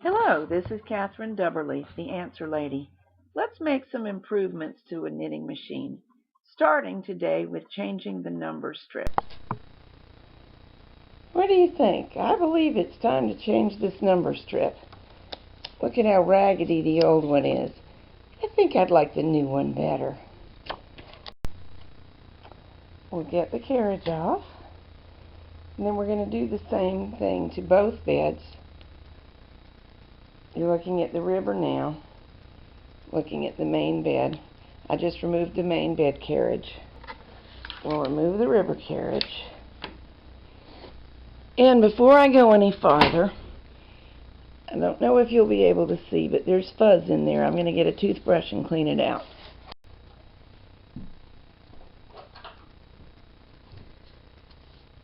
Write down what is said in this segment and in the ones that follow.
Hello, this is Catherine Dubberleaf, the Answer Lady. Let's make some improvements to a knitting machine, starting today with changing the number strips. What do you think? I believe it's time to change this number strip. Look at how raggedy the old one is. I think I'd like the new one better. We'll get the carriage off, and then we're going to do the same thing to both beds. You're looking at the ribber now, looking at the main bed. I just removed the main bed carriage. We'll remove the ribber carriage. And before I go any farther, I don't know if you'll be able to see, but there's fuzz in there. I'm going to get a toothbrush and clean it out.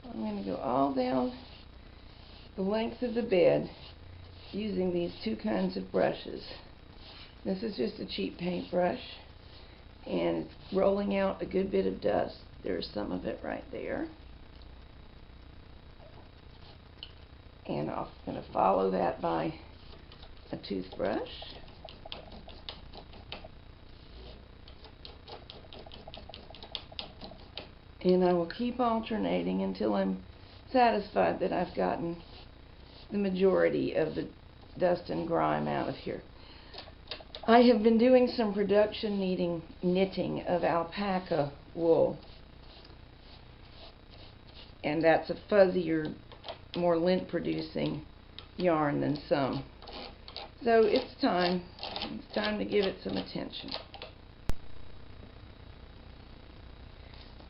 I'm going to go all down the length of the bed using these two kinds of brushes. This is just a cheap paintbrush, and it's rolling out a good bit of dust. There's some of it right there. And I'm going to follow that by a toothbrush. And I will keep alternating until I'm satisfied that I've gotten the majority of the dust and grime out of here. I have been doing some production knitting of alpaca wool. And that's a fuzzier, more lint producing yarn than some. So it's time to give it some attention.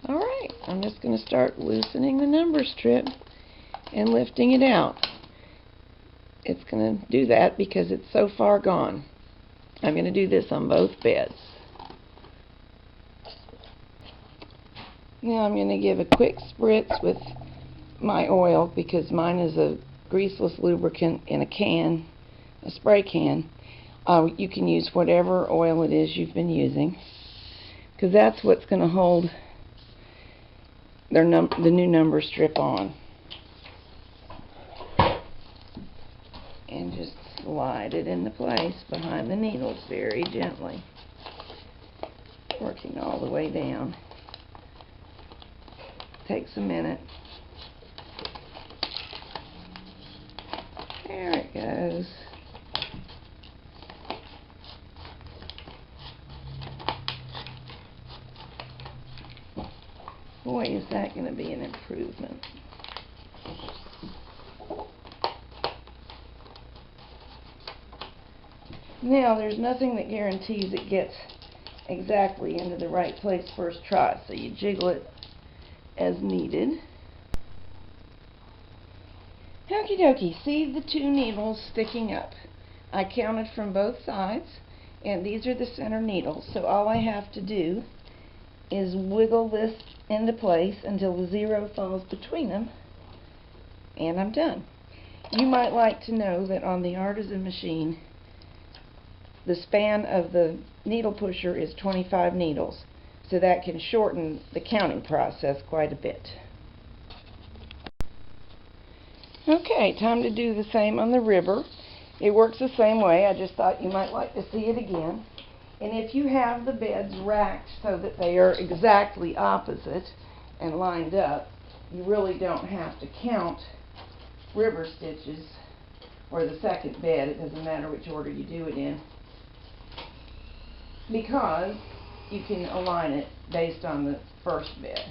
Alright, I'm just going to start loosening the number strip and lifting it out. It's going to do that because it's so far gone. I'm going to do this on both beds. Now I'm going to give a quick spritz with my oil because mine is a greaseless lubricant in a can, a spray can. You can use whatever oil it is you've been using because that's what's going to hold the new number strip on. And just slide it into place behind the needles very gently, working all the way down. Takes a minute. There it goes. Boy, is that going to be an improvement. Now, there's nothing that guarantees it gets exactly into the right place first try, so you jiggle it as needed. Okie dokie, see the two needles sticking up. I counted from both sides, and these are the center needles, so all I have to do is wiggle this into place until the zero falls between them, and I'm done. You might like to know that on the artisan machine, the span of the needle pusher is 25 needles, so that can shorten the counting process quite a bit. Okay, time to do the same on the ribber. It works the same way. I just thought you might like to see it again. And if you have the beds racked so that they are exactly opposite and lined up, you really don't have to count ribber stitches or the second bed. It doesn't matter which order you do it in, because you can align it based on the first bed.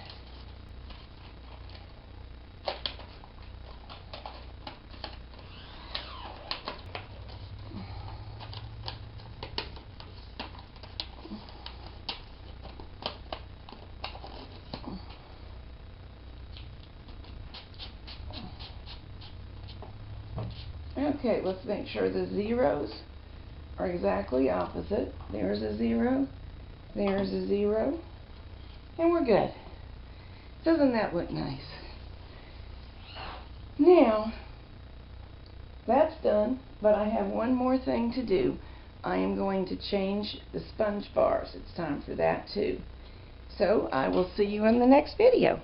Okay, let's make sure the zeros are exactly opposite. There's a zero, there's a zero, and we're good. Doesn't that look nice? Now, that's done, but I have one more thing to do. I am going to change the sponge bars. It's time for that too. So I will see you in the next video.